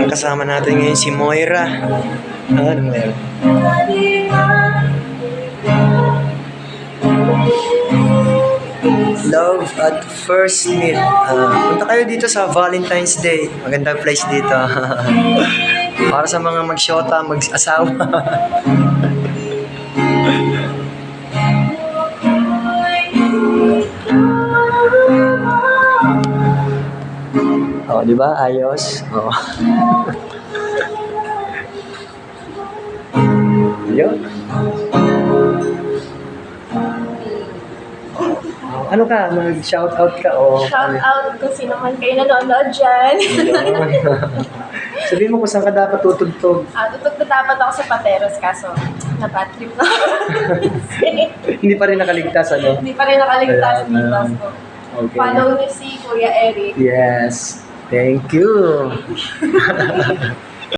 Kasama natin ngayon si Moira. Ano Moira? Love at first meet. Punta kayo dito sa Valentine's Day. Magandang place dito. Para sa mga mag-shota, mag-asawa. Oh, di ba? Ayos. Oh. Yun. Ano ka? Mag-shoutout ka o? Shoutout kung sino man kayo nanonood dyan. Sabihin mo kung saan ka dapat tutugtog. Tutog na dapat ako sa Pateros kaso na-bad trip na. Hindi pa rin nakaligtas, ano? Hindi pa rin nakaligtas dito. So, Okay. follow niyo si Kuya Eric. Yes. Thank you.